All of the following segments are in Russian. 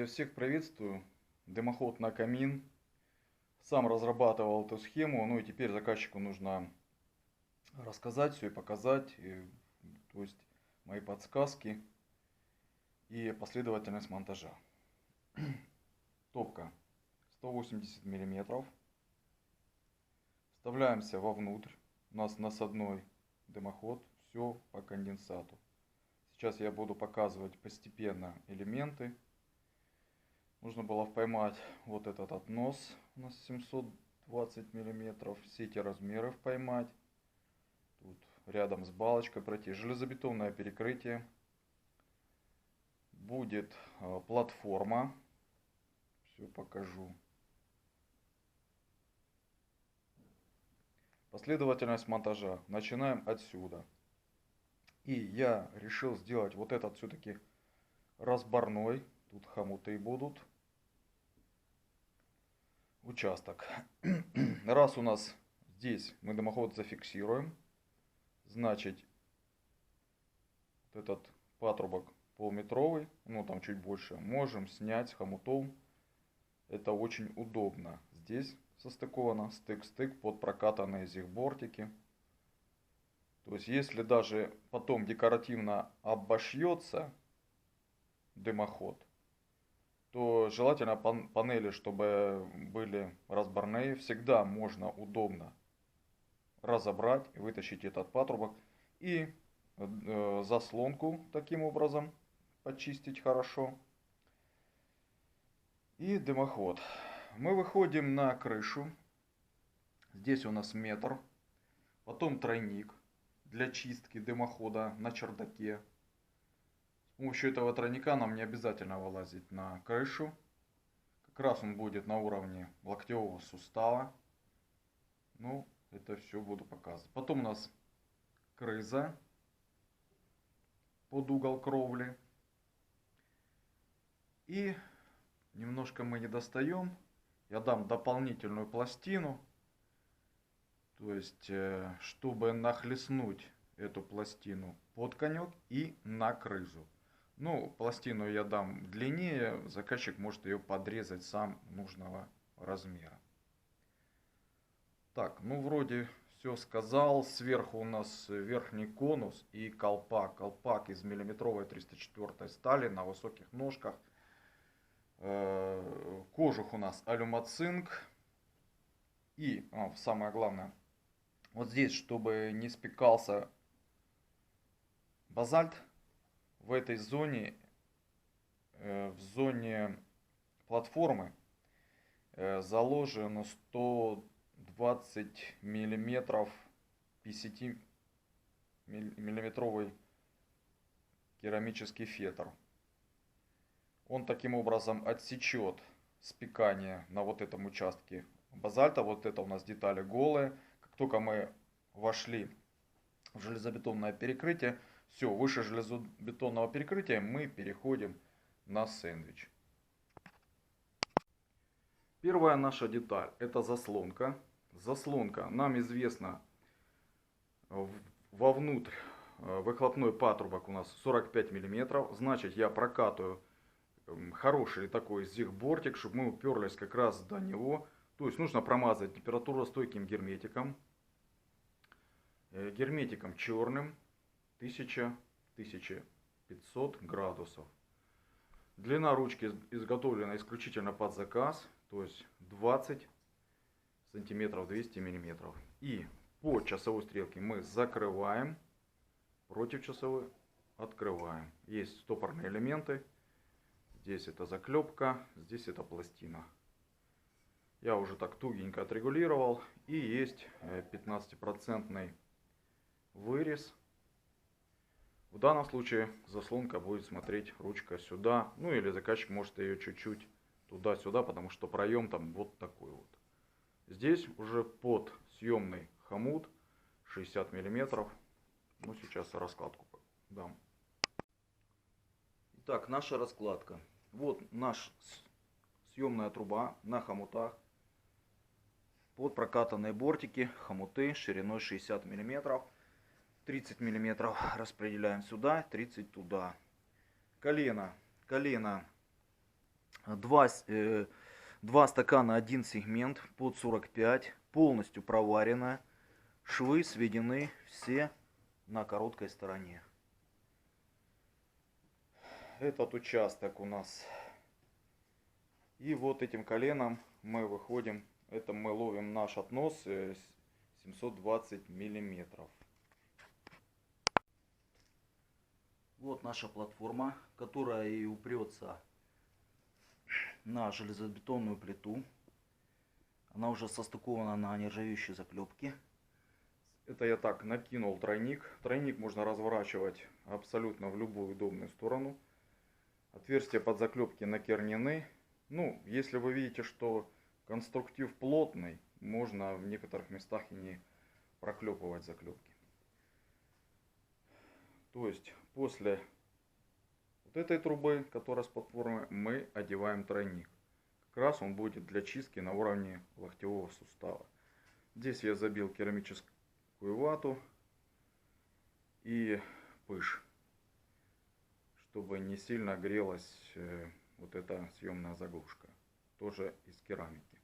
Друзья, всех приветствую. Дымоход на камин. Сам разрабатывал эту схему, ну и теперь заказчику нужно рассказать все и показать, то есть мои подсказки и последовательность монтажа. Топка 180 миллиметров. Вставляемся вовнутрь. У нас насадной дымоход, все по конденсату. Сейчас я буду показывать постепенно элементы. Нужно было поймать вот этот относ, у нас 720 миллиметров, все эти размеры поймать. Тут рядом с балочкой пройти. Железобетонное перекрытие. Будет платформа. Все покажу. Последовательность монтажа. Начинаем отсюда. И я решил сделать вот этот все-таки разборной. Тут хомуты будут. Участок. Раз у нас здесь мы дымоход зафиксируем, значит вот этот патрубок полметровый, ну там чуть больше, можем снять с хомутов. Это очень удобно. Здесь состыковано стык-стык под прокатанные зигбортики. То есть если даже потом декоративно обошьется дымоход, то желательно панели, чтобы были разборные, всегда можно удобно разобрать и вытащить этот патрубок и заслонку таким образом почистить хорошо. И дымоход. Мы выходим на крышу. Здесь у нас метр. Потом тройник для чистки дымохода на чердаке. С помощью этого тройника нам не обязательно вылазить на крышу. Как раз он будет на уровне локтевого сустава. Ну, это все буду показывать. Потом у нас крыза под угол кровли. И немножко мы не достаем. Я дам дополнительную пластину. То есть, чтобы нахлестнуть эту пластину под конек и на крызу. Ну, пластину я дам длиннее, заказчик может ее подрезать сам нужного размера. Так, ну вроде все сказал. Сверху у нас верхний конус и колпак. Колпак из миллиметровой 304 стали на высоких ножках. Кожух у нас алюмоцинк. И, самое главное, вот здесь, чтобы не спекался базальт, в этой зоне, в зоне платформы, заложен 120 миллиметров 50 миллиметровый керамический фетр. Он таким образом отсечет спекание на вот этом участке базальта. Вот это у нас детали голые. Как только мы вошли в железобетонное перекрытие, все, выше железобетонного перекрытия мы переходим на сэндвич. Первая наша деталь — это заслонка. Заслонка, нам известно, вовнутрь выхлопной патрубок у нас 45 миллиметров. Значит, я прокатываю хороший такой зигбортик, чтобы мы уперлись как раз до него. То есть нужно промазать температуростойким герметиком. Герметиком черным 1000-1500 градусов. Длина ручки изготовлена исключительно под заказ, то есть 20 сантиметров, 200 миллиметров. И по часовой стрелке мы закрываем, против часовой открываем. Есть стопорные элементы. Здесь это заклепка, здесь это пластина. Я уже так тугенько отрегулировал. И есть 15% вырез. В данном случае заслонка будет смотреть ручка сюда. Ну или заказчик может ее чуть-чуть туда-сюда, потому что проем там вот такой вот. Здесь уже под съемный хомут 60 миллиметров. Ну сейчас раскладку дам. Итак, наша раскладка. Вот наша съемная труба на хомутах. Под прокатанные бортики, хомуты шириной 60 миллиметров. 30 миллиметров распределяем сюда, 30 туда. Колено 2 стакана 1 сегмент под 45, полностью проварено. Швы сведены все на короткой стороне. Этот участок у нас. И вот этим коленом мы выходим. Это мы ловим наш относ 720 миллиметров. Вот наша платформа, которая и упрется на железобетонную плиту. Она уже состыкована на нержавеющей заклепке. Это я так накинул тройник. Тройник можно разворачивать абсолютно в любую удобную сторону. Отверстия под заклепки накернены. Ну, если вы видите, что конструктив плотный, можно в некоторых местах и не проклепывать заклепки. То есть после вот этой трубы, которая с платформы, мы одеваем тройник. Как раз он будет для чистки на уровне локтевого сустава. Здесь я забил керамическую вату и пыш, чтобы не сильно грелась вот эта съемная заглушка. Тоже из керамики.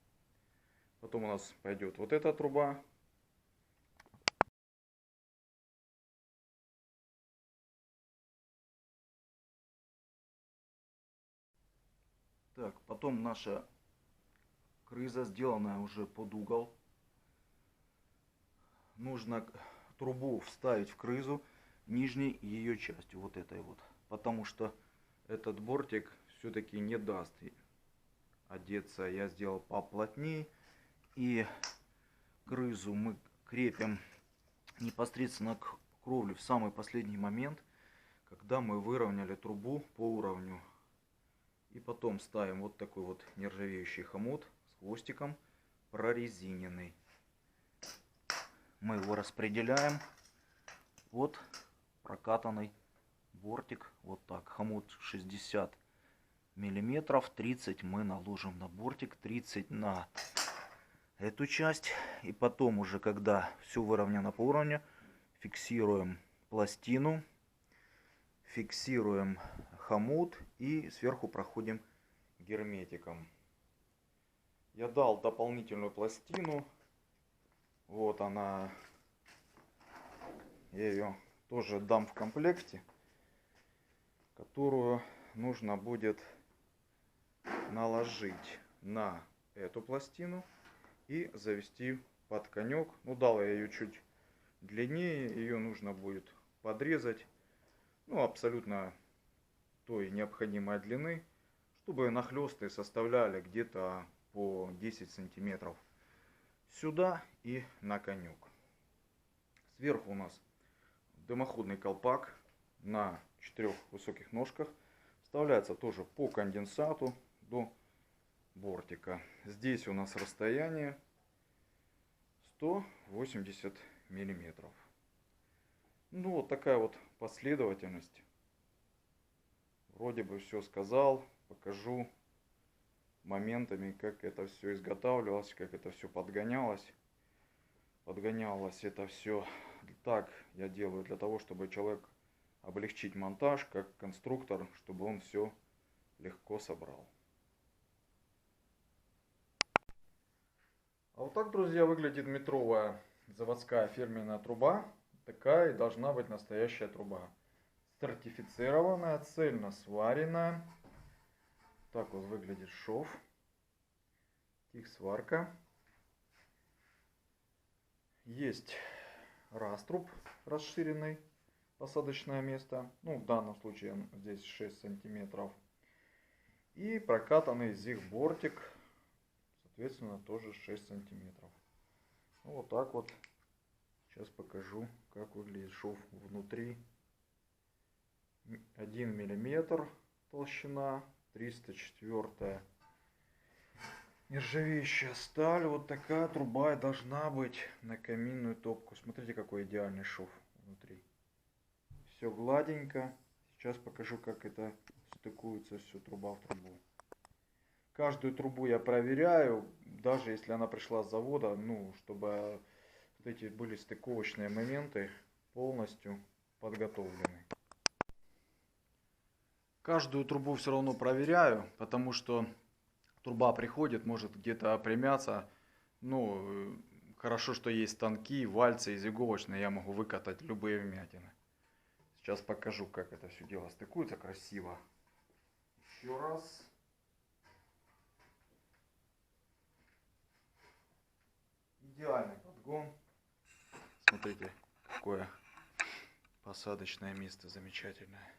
Потом у нас пойдет вот эта труба. Так, потом наша крыза, сделанная уже под угол. Нужно трубу вставить в крызу нижней ее частью, вот этой вот. Потому что этот бортик все-таки не даст одеться. Я сделал поплотнее. И крызу мы крепим непосредственно к кровле в самый последний момент, когда мы выровняли трубу по уровню. И потом ставим вот такой вот нержавеющий хомут с хвостиком прорезиненный. Мы его распределяем. Вот прокатанный бортик. Вот так. Хомут 60 миллиметров. 30 мы наложим на бортик. 30 на эту часть. И потом уже, когда все выровнено по уровню, фиксируем пластину. Фиксируем хомут и сверху проходим герметиком. Я дал дополнительную пластину. Вот она. Я ее тоже дам в комплекте, которую нужно будет наложить на эту пластину и завести под конек. Ну, дал я ее чуть длиннее, ее нужно будет подрезать, ну, абсолютно той необходимой длины, чтобы нахлесты составляли где-то по 10 сантиметров сюда и на конек. Сверху у нас дымоходный колпак на 4 высоких ножках. Вставляется тоже по конденсату до бортика. Здесь у нас расстояние 180 миллиметров. Ну, вот такая вот последовательность. Вроде бы все сказал. Покажу моментами, как это все изготавливалось, как это все подгонялось. Подгонялось это все так я делаю для того, чтобы человек облегчить монтаж, как конструктор, чтобы он все легко собрал. А вот так, друзья, выглядит метровая заводская фирменная труба. Такая и должна быть настоящая труба. Сертифицированная, цельно сваренная. Так вот выглядит шов. Тихсварка. Есть раструб расширенный, посадочное место. Ну, в данном случае здесь 6 сантиметров. И прокатанный зиг-бортик, соответственно, тоже 6 сантиметров. Ну, вот так вот. Сейчас покажу, как выглядит шов внутри. 1 миллиметр толщина, 304 нержавеющая сталь. Вот такая труба должна быть на каминную топку. Смотрите, какой идеальный шов внутри. Все гладенько. Сейчас покажу, как это стыкуется все труба в трубу. Каждую трубу я проверяю, даже если она пришла с завода, ну, чтобы вот эти были стыковочные моменты полностью подготовлены. Каждую трубу все равно проверяю, потому что труба приходит, может где-то примяться. Ну, хорошо, что есть станки, вальцы из иголочной, я могу выкатать любые вмятины. Сейчас покажу, как это все дело стыкуется красиво. Еще раз. Идеальный подгон. Смотрите, какое посадочное место замечательное.